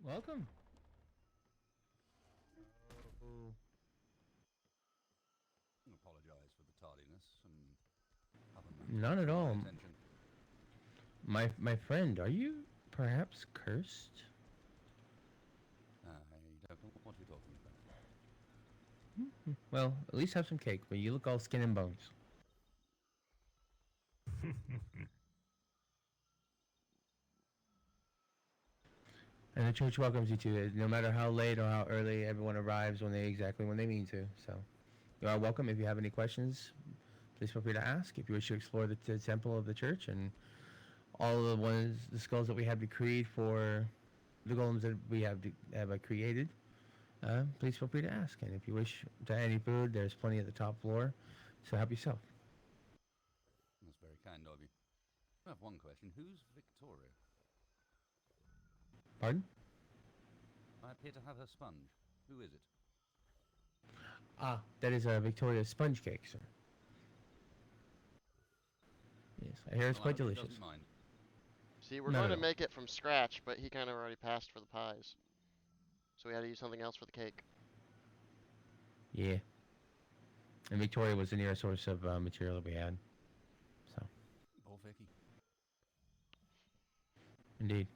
Welcome. Oh. I apologise for the tardiness and other None matters at to my all. attention. My friend, are you perhaps cursed? I don't know what you're talking about. Well, at least have some cake, but you look all skin and bones. And the church welcomes you to it. No matter how late or how early, everyone arrives when they mean to. So, you are welcome. If you have any questions, please feel free to ask. If you wish to explore the temple of the church and all of the skulls that we have decreed for the golems that we have created, please feel free to ask. And if you wish to add any food, there's plenty at the top floor. So help yourself. That's very kind of you. I have one question. Who's Victoria? Pardon? I appear to have her sponge. Who is it? Ah, that is a Victoria sponge cake, sir. Yes, I hear it's Well, I quite hope she delicious. doesn't mind. See, we're Not going at to all. make it from scratch, but he kind of already passed for the pies. So we had to use something else for the cake. Yeah. And Victoria was the nearest source of material that we had. So, Poor Vicky. indeed.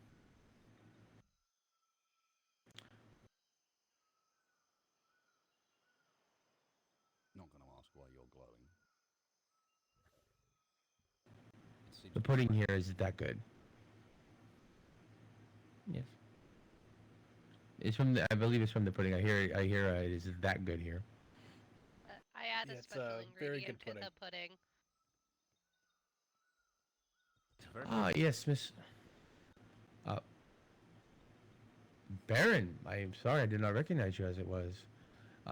Not going to ask why you're glowing. It seems The to be pudding quite- here is that good. Yes. It's from I believe it's from the pudding. I hear it is that good here. I add Yeah, a it's special a very good ingredient to the pudding. It's very Ah, good. yes, Miss. Uh, Baron, I am sorry I did not recognize you as it was.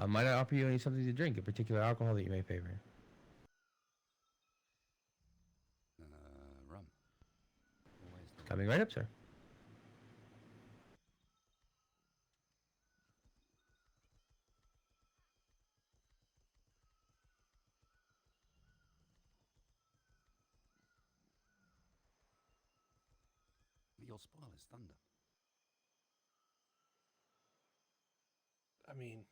Might I offer you any something to drink, a particular alcohol that you may favor? Rum. Always the Coming right up, sir. You'll spoil his thunder. I mean,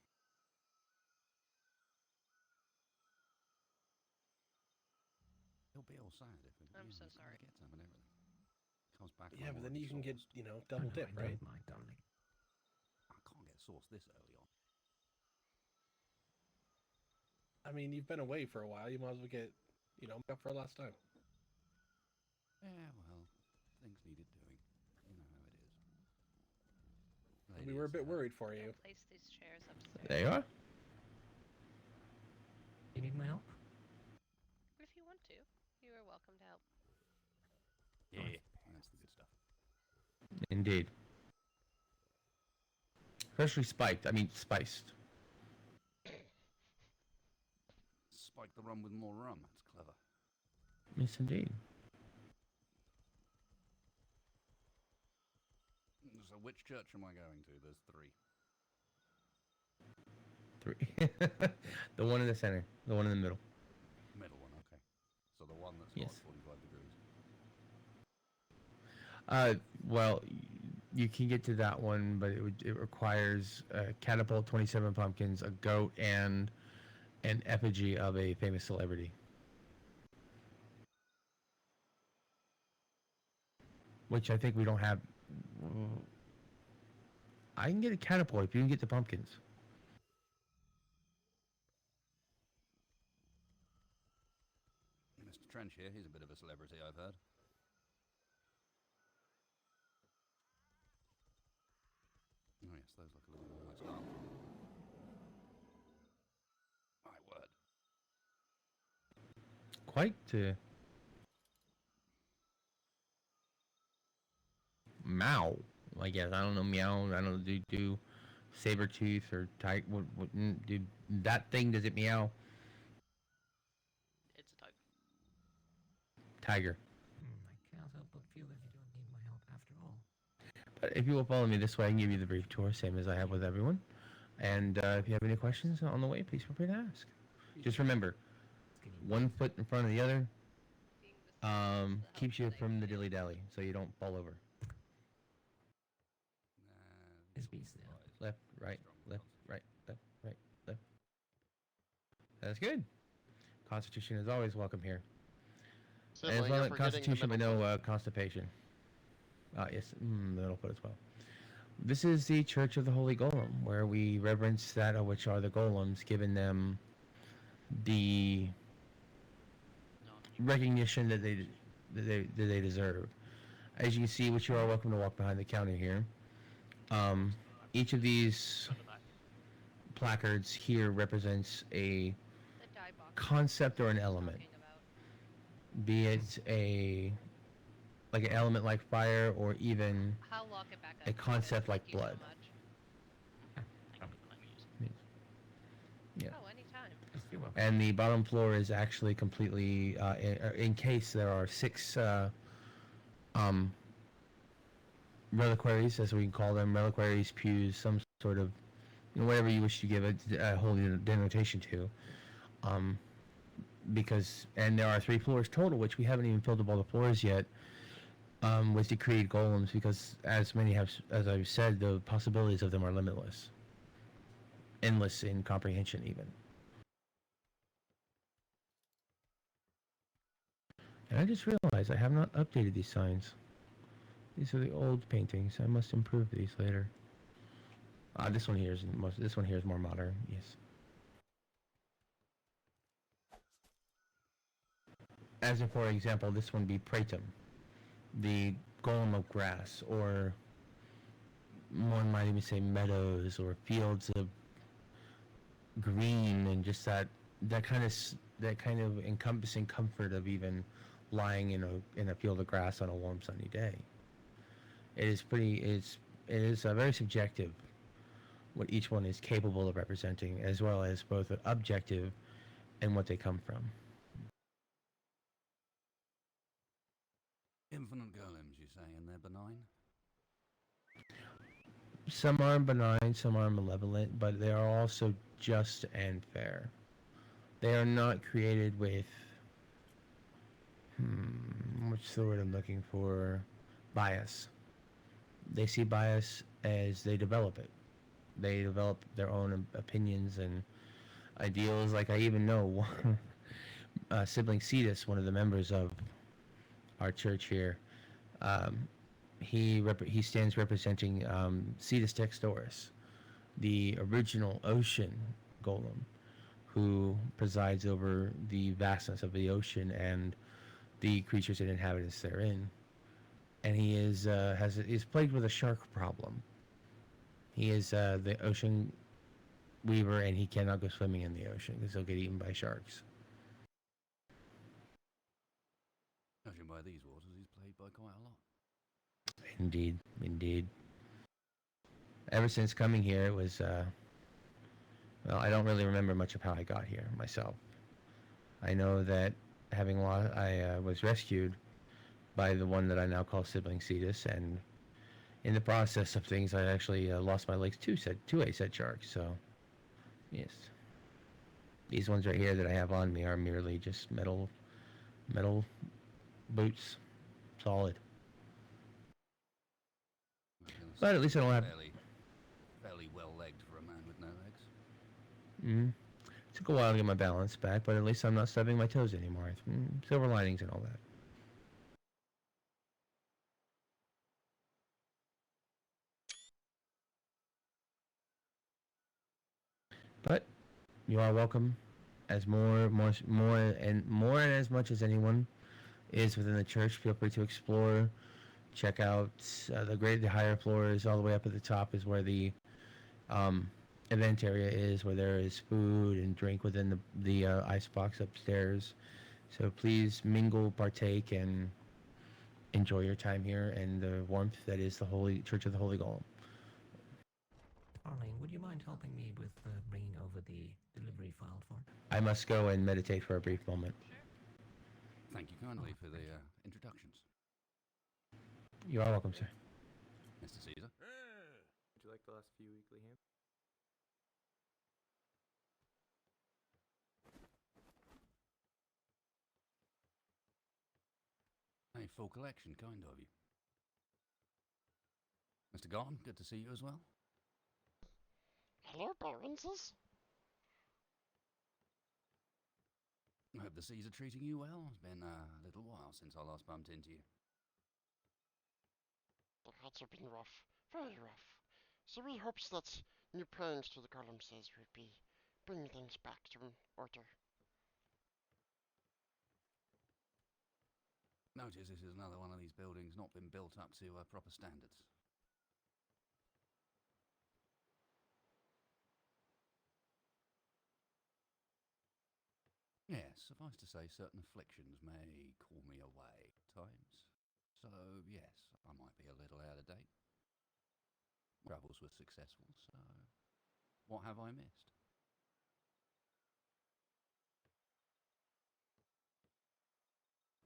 He'll be all sad if I'm so he's gonna sorry. get some and everything. Comes back. yeah, on but all then of you his can get, sauce. double dip, right? My darling. I can't get sauce this early on. I mean, you've been away for a while. You might as well get, make up for last time. Yeah, well, things needed doing. You know how it is. We were a bit Ladies, worried for you. I'll place these chairs upstairs. There you are. You need my help? If you want to, you are welcome to help. Yeah, that's the good stuff. Indeed. Freshly spiked. I mean, spiced. Spike the rum with more rum. That's clever. Yes, indeed. So which church am I going to? There's three. 3. The one in the center. The one in the middle. Middle one, okay. So the one that's Yes. got 45 degrees. Well, you can get to that one, but it requires a catapult, 27 pumpkins, a goat, and an effigy of a famous celebrity. Which I think we don't have. I can get a catapult if you can get the pumpkins. Mr. Trench here, he's a bit of a celebrity, I've heard. Oh yes, those look a little more iced up. My word. Quite Mao. I guess I don't know meow. I don't know, do saber tooth or tiger. What do that thing? Does it meow? It's a tiger. Tiger. I can't help but feel that you don't need my help after all. But if you will follow me this way, I can give you the brief tour, same as I have with everyone. And if you have any questions on the way, please feel free to ask. Just remember, Skinny. 1 foot in front of the other Being the keeps you help that I from the can do. dilly dally, so you don't fall over. Nah, Is peace there? Left, right, left, right, left, right, left. That's good. Constitution is always welcome here. And as Sibling, long you're as forgetting the Constitution, but middle no foot. constipation. Yes, middle foot as well. This is the Church of the Holy Golem, where we reverence that of which are the golems, giving them the recognition that they deserve. As you can see, which you are welcome to walk behind the counter here. Each of these placards here represents a The dye box. concept or an I was element, talking about. be it like an element like fire, or even I'll lock it back up. a for you. concept like Thank you so blood. much. Probably let me use it. Yeah. Oh, anytime. Yes, you're welcome. And the bottom floor is actually completely in case there are 6 reliquaries, as we can call them, reliquaries, pews, some sort of, whatever you wish to give a holy denotation to. And there are 3 floors total, which we haven't even filled up all the floors yet, with the created golems, because as I've said, the possibilities of them are limitless, endless in comprehension even. And I just realized I have not updated these signs. These are the old paintings. I must improve these later. This one here is more modern. Yes. As in, for example, this one be Praetum, the golem of grass, or one might even say meadows or fields of green, and just that kind of encompassing comfort of even lying in a field of grass on a warm sunny day. It is very subjective what each one is capable of representing, as well as both objective and what they come from. Infinite golems, you say, and they're benign? Some are benign, some are malevolent, but they are also just and fair. They are not created with, what's the word I'm looking for? Bias. They see bias as they develop it. They develop their own opinions and ideals. Like, I even know sibling Cetus, one of the members of our church here, he stands representing Cetus Textoris, the original ocean golem, who presides over the vastness of the ocean and the creatures and inhabitants therein. And he is plagued with a shark problem. He is the ocean weaver, and he cannot go swimming in the ocean because he'll get eaten by sharks. Judging by these waters, he's played by quite a lot. Indeed, indeed. Ever since coming here, it was, well, I don't really remember much of how I got here myself. I know that I was rescued by the one that I now call sibling Cetus, and in the process of things, I actually lost my legs to a said shark. So, yes, these ones right here that I have on me are merely just metal boots, solid. But at least I don't have. Fairly well-legged for a man with no legs. Took a while to get my balance back, but at least I'm not stubbing my toes anymore. Silver linings and all that. But you are welcome, as more and as much as anyone is within the church. Feel free to explore, check out the higher floors. All the way up at the top is where the event area is, where there is food and drink within the icebox upstairs. So please mingle, partake, and enjoy your time here and the warmth that is the Holy Church of the Holy Golem. Arlene, would you mind helping me with bringing over the delivery file for? I must go and meditate for a brief moment. Thank you kindly for the introductions. You are welcome, sir. Mr. Caesar. Would you like the last few weekly hands? A full collection, kind of you. Mr. Garden, good to see you as well. Hello, Baronses. I hope the seas are treating you well. It's been a little while since I last bumped into you. The gods have been rough, very rough. So we hopes that new plans to the column says would be bring things back to order. Notice this is another one of these buildings not been built up to proper standards. Yes, suffice to say, certain afflictions may call me away at times. So, yes, I might be a little out of date. Travels were successful, so what have I missed?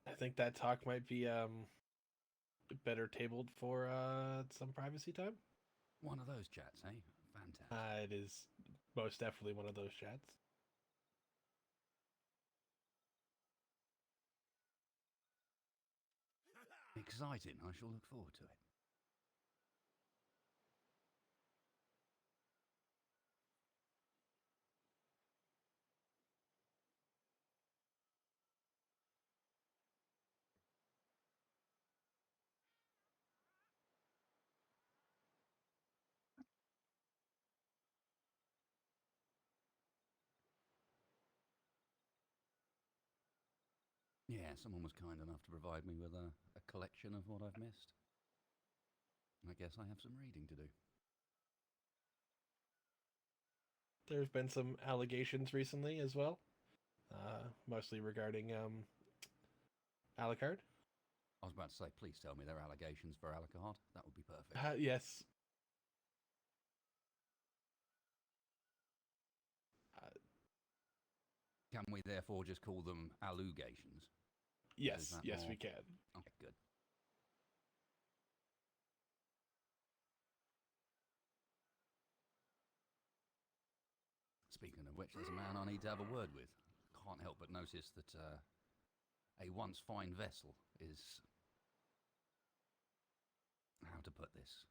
I think that talk might be better tabled for some privacy time. One of those chats, eh? Fantastic. It is most definitely one of those chats. Exciting. I shall look forward to it. Yeah, someone was kind enough to provide me with a collection of what I've missed. I guess I have some reading to do. There's been some allegations recently as well, mostly regarding Alucard. I was about to say, please tell me they're allegations for Alucard. That would be perfect. Yes. Can we therefore just call them allegations? Yes, that yes, more- we can. Okay, good. Speaking of which, there's a man I need to have a word with. Can't help but notice that a once fine vessel is, how to put this,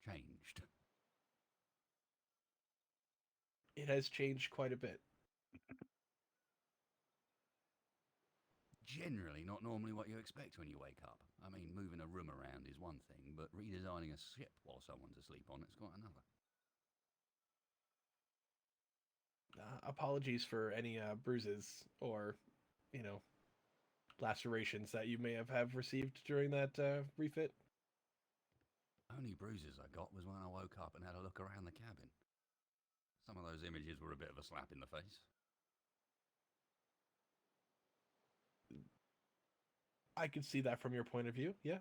changed. It has changed quite a bit. Generally not normally what you expect when you wake up. I mean, moving a room around is one thing, but redesigning a ship while someone's asleep on it's quite another. Apologies for any bruises or, you know, lacerations that you may have received during that refit. Only bruises I got was when I woke up and had a look around the cabin. Some of those images were a bit of a slap in the face. I could see that from your point of view, yeah.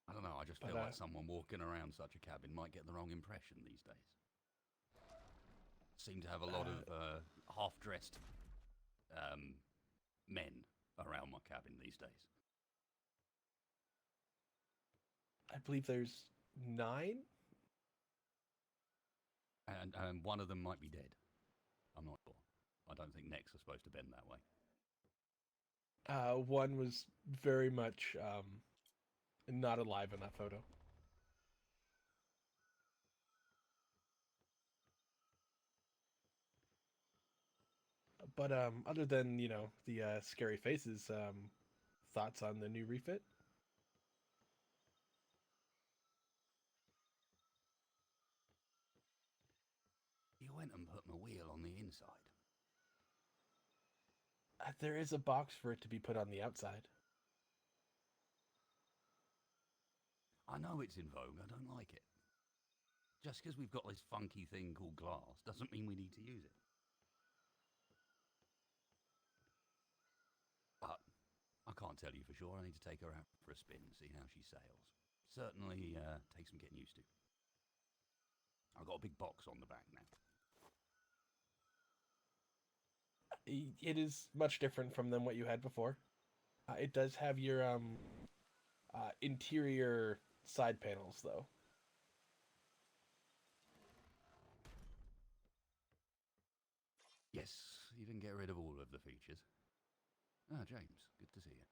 I don't know, I just But, feel like someone walking around such a cabin might get the wrong impression these days. Seem to have a lot of half-dressed men around my cabin these days. I believe there's 9. And one of them might be dead. I'm not sure. I don't think necks are supposed to bend that way. One was very much not alive in that photo. But other than, you know, the scary faces, thoughts on the new refit? You went and put my wheel on the inside. There is a box for it to be put on the outside. I know it's in vogue, I don't like it. Just because we've got this funky thing called glass doesn't mean we need to use it. But I can't tell you for sure. I need to take her out for a spin and see how she sails. Certainly takes some getting used to. I've got a big box on the back now. It is much different from than what you had before. It does have your interior side panels, though. Yes, you didn't get rid of all of the features. Ah, James, good to see you.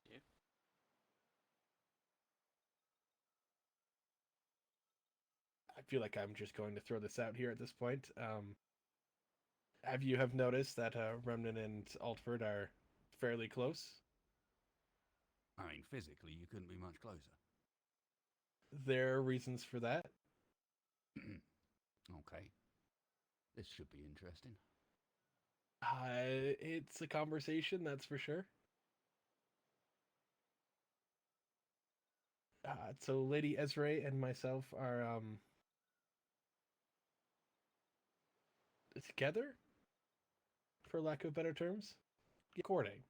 do. I feel like I'm just going to throw this out here at this point. Have noticed that Remnant and Altford are fairly close? I mean, physically, you couldn't be much closer. There are reasons for that. Okay. This should be interesting. It's a conversation, that's for sure. So Lady Ezra and myself are together, for lack of better terms, courting.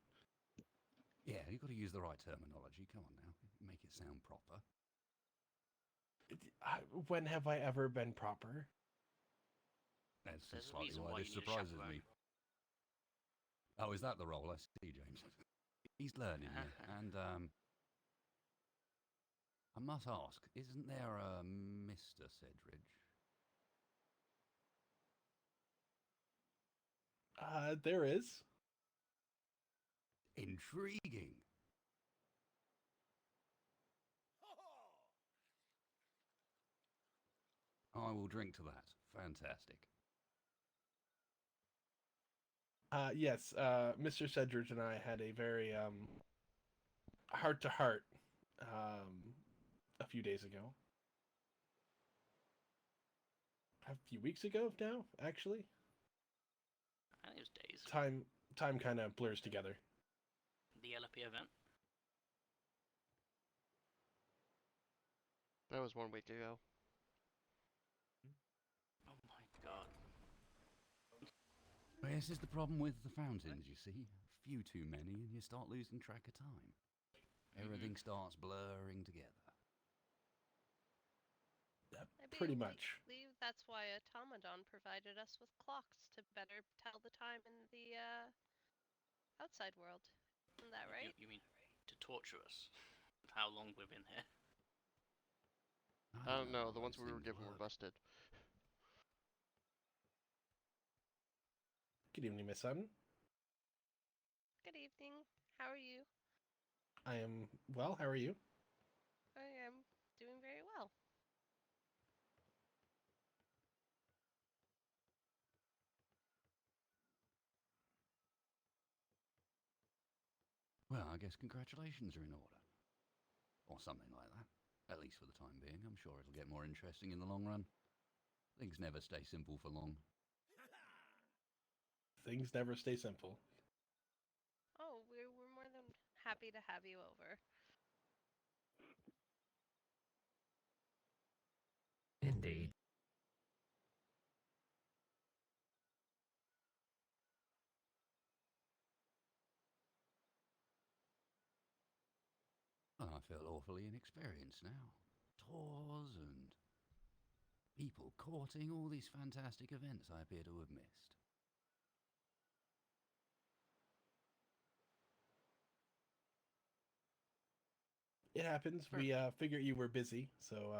Yeah, you've got to use the right terminology. Come on now. Make it sound proper. When have I ever been proper? That's There's just a slightly reason why why this you need a surprises chaperone. me. Oh, is that the role? I see, James. He's learning, yeah. And, I must ask, isn't there a Mr. Sedridge? There is. Intriguing. I will drink to that. Fantastic. Yes, Mr. Sedridge and I had a very heart-to-heart a few days ago. A few weeks ago now, actually. I think it was days. Time kind of blurs together. The LP event. That was 1 week ago. Oh my god. Well, this is the problem with the fountains, you see. Few too many, and you start losing track of time. Everything starts blurring together. I Pretty believe much. that's why Automaton provided us with clocks to better tell the time in the outside world. Isn't that right? You mean to torture us? How long we've been here? I don't know. how The ones those we were things given were work. busted. Good evening, Miss Sutton. Good evening. How are you? I am well. How are you? I am doing very well. Well, I guess congratulations are in order. Or something like that. At least for the time being. I'm sure it'll get more interesting in the long run. Things never stay simple for long. Things never stay simple. Oh, we're more than happy to have you over. Indeed. I feel awfully inexperienced now. Tours and people courting, all these fantastic events I appear to have missed. It happens. We figured you were busy, so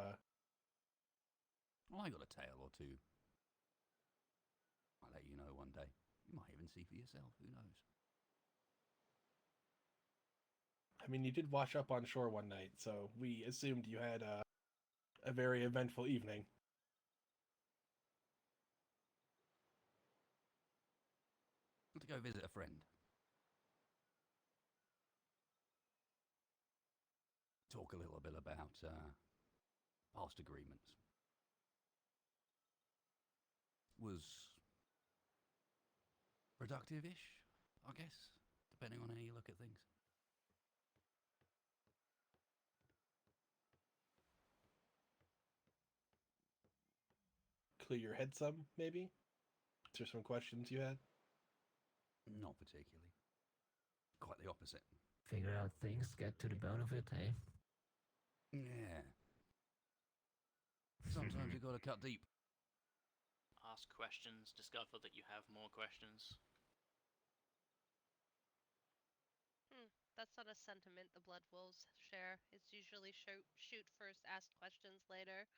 Well, I got a tale or two. I'll let you know one day. You might even see for yourself, who knows? I mean, you did wash up on shore one night, so we assumed you had a very eventful evening. To go visit a friend. Talk a little bit about past agreements. Was productive-ish, I guess, depending on how you look at things. Clear your head some, maybe? Is there some questions you had? Not particularly. Quite the opposite. Figure out things, get to the bone of it, eh? Yeah. Sometimes you've got to cut deep. Ask questions, discover that you have more questions. That's not a sentiment the Blood Wolves share. It's usually shoot first, ask questions later.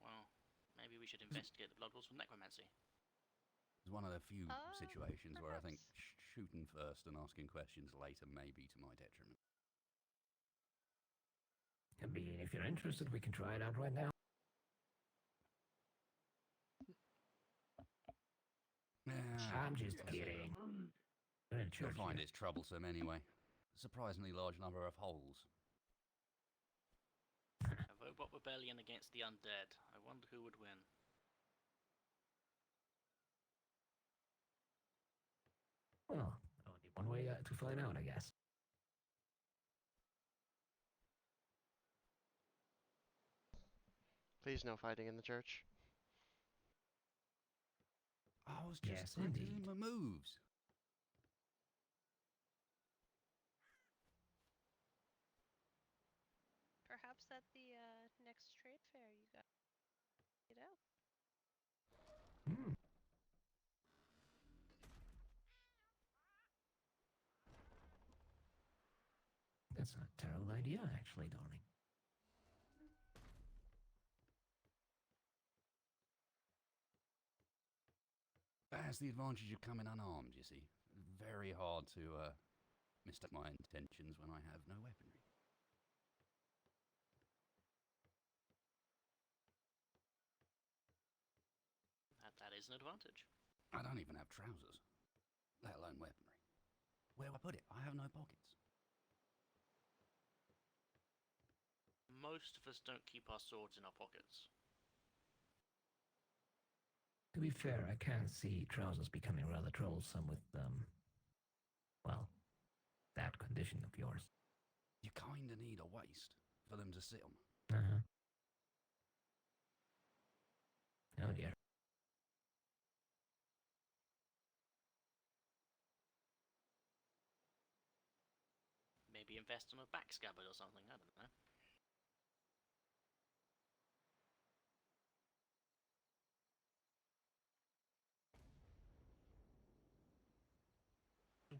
Well, maybe we should investigate the Blood Wolves for necromancy. It's one of the few situations where I think perhaps. shooting first and asking questions later may be to my detriment. I mean, if you're interested, we can try it out right now. I'm just kidding. We're in You'll church find here. it's troublesome anyway. Surprisingly large number of holes. A robot rebellion against the undead. I wonder who would win. Well, only one way to find out, I guess. Please, no fighting in the church. I was Yes, just practicing indeed. my moves. Perhaps at the next trade fair you got it out. Hmm. That's not a terrible idea, actually, darling. That's the advantage of coming unarmed, you see. Very hard to mistake my intentions when I have no weaponry. That is an advantage. I don't even have trousers, let alone weaponry. Where do I put it? I have no pockets. Most of us don't keep our swords in our pockets. To be fair, I can see trousers becoming rather troublesome with, well, that condition of yours. You kinda need a waist for them to sit on. Uh-huh. Oh dear. Maybe invest in a back scabbard or something, I don't know.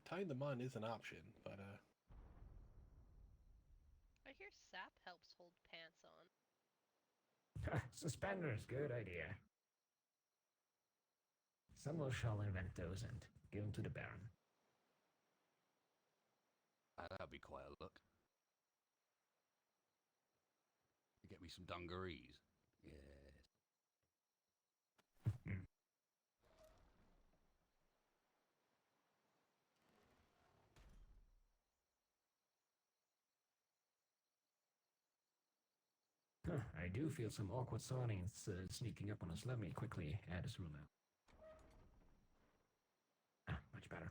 Tying them on is an option, but I hear sap helps hold pants on. Suspenders, good idea. Someone shall invent those and give them to the Baron. That'd be quite a look. Get me some dungarees. Yes. I do feel some awkward silence sneaking up on us. Let me quickly add this room out. Much better.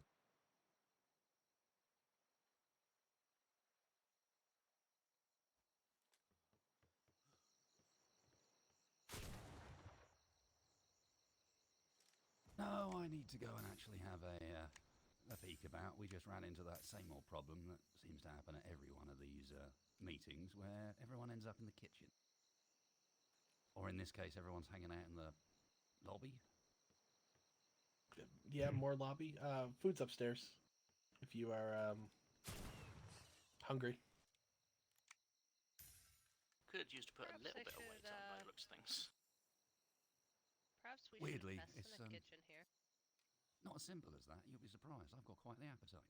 No, I need to go and actually have a peek about. We just ran into that same old problem that seems to happen at every one of these meetings where everyone ends up in the kitchen. Or in this case, everyone's hanging out in the lobby. yeah, more lobby. Food's upstairs. If you are hungry. Could use to put a Perhaps little I bit of should, weight on by the looks of things. Perhaps we Weirdly, should invest it's, in a kitchen here. Not as simple as that. You'll be surprised. I've got quite the appetite.